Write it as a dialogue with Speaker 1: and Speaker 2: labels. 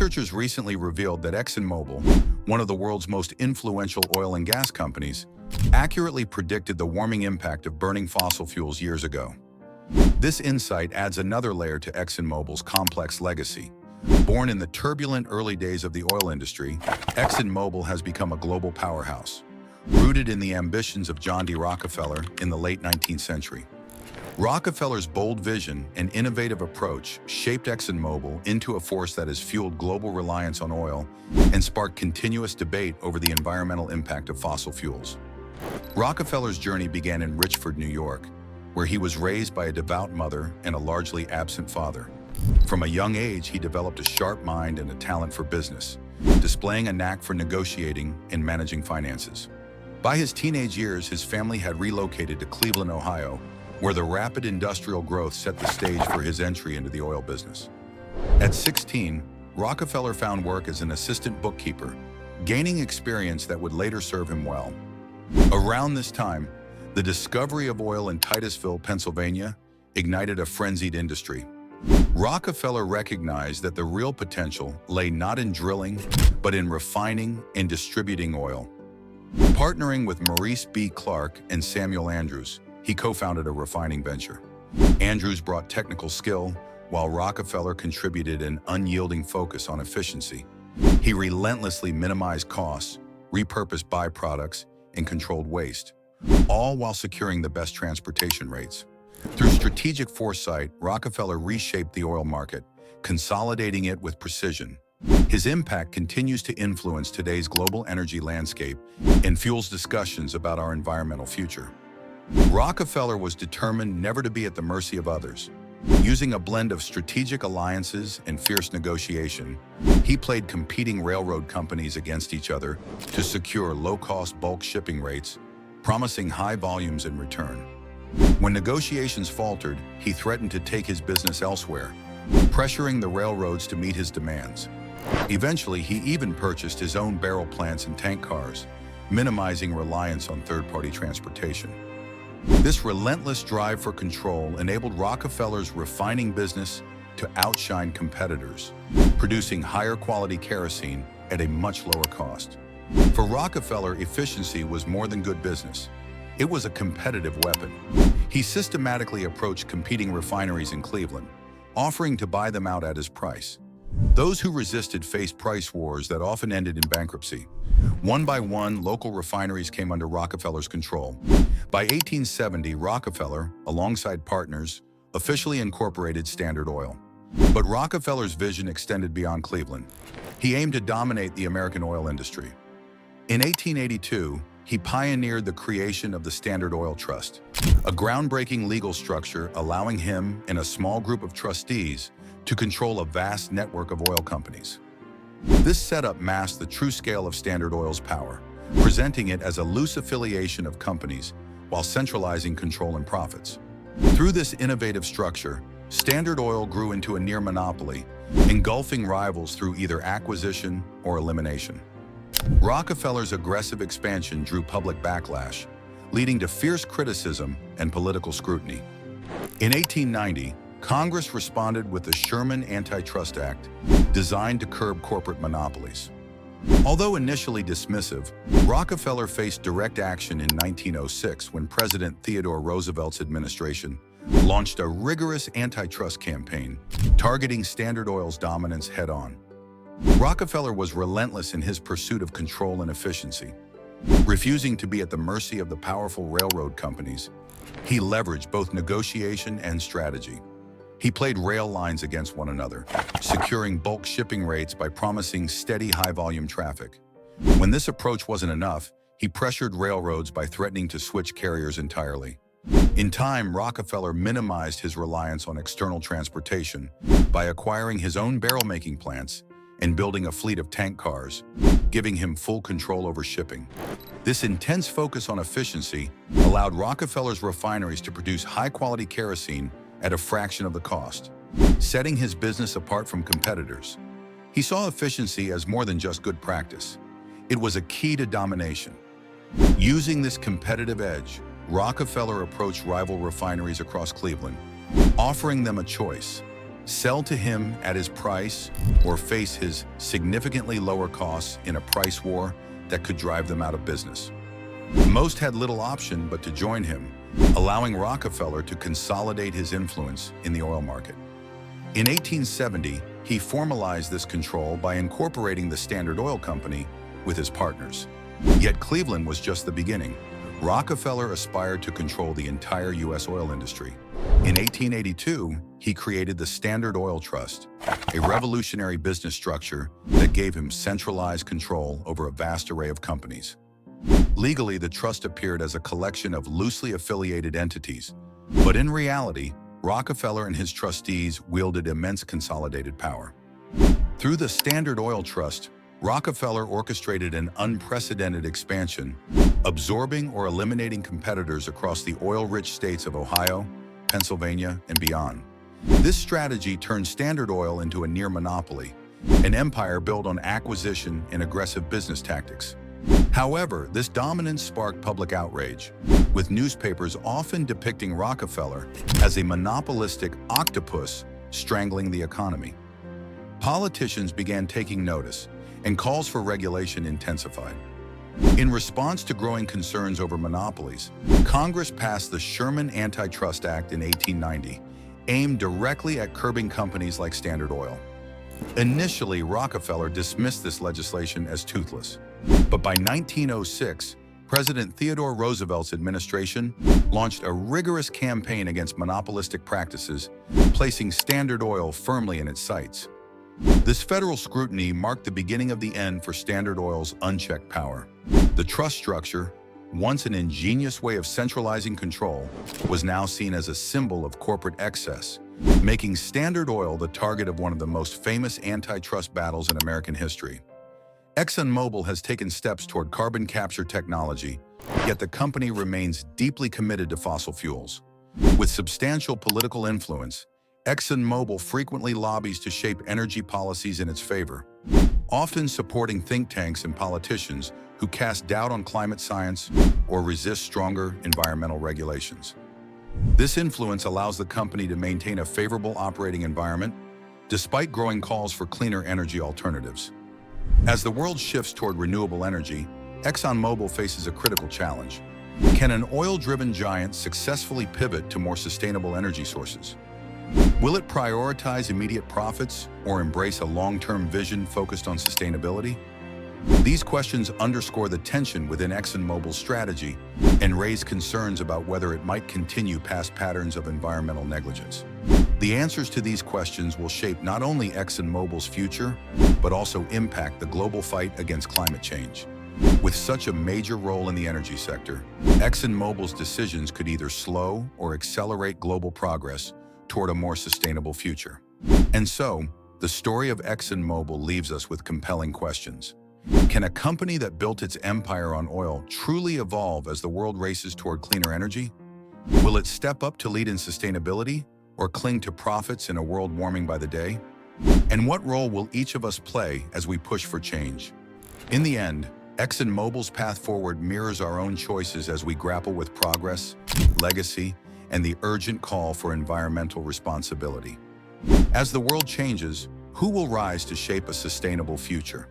Speaker 1: Researchers recently revealed that ExxonMobil, one of the world's most influential oil and gas companies, accurately predicted the warming impact of burning fossil fuels years ago. This insight adds another layer to ExxonMobil's complex legacy. Born in the turbulent early days of the oil industry, ExxonMobil has become a global powerhouse, rooted in the ambitions of John D. Rockefeller in the late 19th century. Rockefeller's bold vision and innovative approach shaped ExxonMobil into a force that has fueled global reliance on oil and sparked continuous debate over the environmental impact of fossil fuels. Rockefeller's journey began in Richford, New York, where he was raised by a devout mother and a largely absent father. From a young age, he developed a sharp mind and a talent for business, displaying a knack for negotiating and managing finances. By his teenage years, his family had relocated to Cleveland, Ohio, where the rapid industrial growth set the stage for his entry into the oil business. At 16, Rockefeller found work as an assistant bookkeeper, gaining experience that would later serve him well. Around this time, the discovery of oil in Titusville, Pennsylvania, ignited a frenzied industry. Rockefeller recognized that the real potential lay not in drilling, but in refining and distributing oil. Partnering with Maurice B. Clark and Samuel Andrews, he co-founded a refining venture. Andrews brought technical skill, while Rockefeller contributed an unyielding focus on efficiency. He relentlessly minimized costs, repurposed byproducts, and controlled waste, all while securing the best transportation rates. Through strategic foresight, Rockefeller reshaped the oil market, consolidating it with precision. His impact continues to influence today's global energy landscape and fuels discussions about our environmental future. Rockefeller was determined never to be at the mercy of others. Using a blend of strategic alliances and fierce negotiation, he played competing railroad companies against each other to secure low-cost bulk shipping rates, promising high volumes in return. When negotiations faltered, he threatened to take his business elsewhere, pressuring the railroads to meet his demands. Eventually, he even purchased his own barrel plants and tank cars, minimizing reliance on third-party transportation. This relentless drive for control enabled Rockefeller's refining business to outshine competitors, producing higher quality kerosene at a much lower cost. For Rockefeller, efficiency was more than good business. It was a competitive weapon. He systematically approached competing refineries in Cleveland, offering to buy them out at his price. Those who resisted faced price wars that often ended in bankruptcy. One by one, local refineries came under Rockefeller's control. By 1870, Rockefeller, alongside partners, officially incorporated Standard Oil. But Rockefeller's vision extended beyond Cleveland. He aimed to dominate the American oil industry. In 1882, he pioneered the creation of the Standard Oil Trust, a groundbreaking legal structure allowing him and a small group of trustees to control a vast network of oil companies. This setup masked the true scale of Standard Oil's power, presenting it as a loose affiliation of companies while centralizing control and profits. Through this innovative structure, Standard Oil grew into a near monopoly, engulfing rivals through either acquisition or elimination. Rockefeller's aggressive expansion drew public backlash, leading to fierce criticism and political scrutiny. In 1890, Congress responded with the Sherman Antitrust Act, designed to curb corporate monopolies. Although initially dismissive, Rockefeller faced direct action in 1906 when President Theodore Roosevelt's administration launched a rigorous antitrust campaign, targeting Standard Oil's dominance head-on. Rockefeller was relentless in his pursuit of control and efficiency. Refusing to be at the mercy of the powerful railroad companies, he leveraged both negotiation and strategy. He played rail lines against one another, securing bulk shipping rates by promising steady high-volume traffic. When this approach wasn't enough, he pressured railroads by threatening to switch carriers entirely. In time, Rockefeller minimized his reliance on external transportation by acquiring his own barrel-making plants and building a fleet of tank cars, giving him full control over shipping. This intense focus on efficiency allowed Rockefeller's refineries to produce high-quality kerosene at a fraction of the cost, setting his business apart from competitors. He saw efficiency as more than just good practice. It was a key to domination. Using this competitive edge, Rockefeller approached rival refineries across Cleveland, offering them a choice: sell to him at his price, or face his significantly lower costs in a price war that could drive them out of business. Most had little option but to join him, allowing Rockefeller to consolidate his influence in the oil market. In 1870, he formalized this control by incorporating the Standard Oil Company with his partners. Yet Cleveland was just the beginning. Rockefeller aspired to control the entire U.S. oil industry. In 1882, he created the Standard Oil Trust, a revolutionary business structure that gave him centralized control over a vast array of companies. Legally, the trust appeared as a collection of loosely affiliated entities, but in reality, Rockefeller and his trustees wielded immense consolidated power. Through the Standard Oil Trust, Rockefeller orchestrated an unprecedented expansion, absorbing or eliminating competitors across the oil-rich states of Ohio, Pennsylvania, and beyond. This strategy turned Standard Oil into a near monopoly, an empire built on acquisition and aggressive business tactics. However, this dominance sparked public outrage, with newspapers often depicting Rockefeller as a monopolistic octopus strangling the economy. Politicians began taking notice, and calls for regulation intensified. In response to growing concerns over monopolies, Congress passed the Sherman Antitrust Act in 1890, aimed directly at curbing companies like Standard Oil. Initially, Rockefeller dismissed this legislation as toothless, but by 1906, President Theodore Roosevelt's administration launched a rigorous campaign against monopolistic practices, placing Standard Oil firmly in its sights. This federal scrutiny marked the beginning of the end for Standard Oil's unchecked power. The trust structure, once an ingenious way of centralizing control, was now seen as a symbol of corporate excess, making Standard Oil the target of one of the most famous antitrust battles in American history. ExxonMobil has taken steps toward carbon capture technology, yet the company remains deeply committed to fossil fuels. With substantial political influence, ExxonMobil frequently lobbies to shape energy policies in its favor, often supporting think tanks and politicians who cast doubt on climate science or resist stronger environmental regulations. This influence allows the company to maintain a favorable operating environment, despite growing calls for cleaner energy alternatives. As the world shifts toward renewable energy, ExxonMobil faces a critical challenge. Can an oil-driven giant successfully pivot to more sustainable energy sources? Will it prioritize immediate profits or embrace a long-term vision focused on sustainability? These questions underscore the tension within ExxonMobil's strategy and raise concerns about whether it might continue past patterns of environmental negligence. The answers to these questions will shape not only ExxonMobil's future, but also impact the global fight against climate change. With such a major role in the energy sector, ExxonMobil's decisions could either slow or accelerate global progress toward a more sustainable future. And so, the story of ExxonMobil leaves us with compelling questions. Can a company that built its empire on oil truly evolve as the world races toward cleaner energy? Will it step up to lead in sustainability or cling to profits in a world warming by the day? And what role will each of us play as we push for change? In the end, ExxonMobil's path forward mirrors our own choices as we grapple with progress, legacy, and the urgent call for environmental responsibility. As the world changes, who will rise to shape a sustainable future?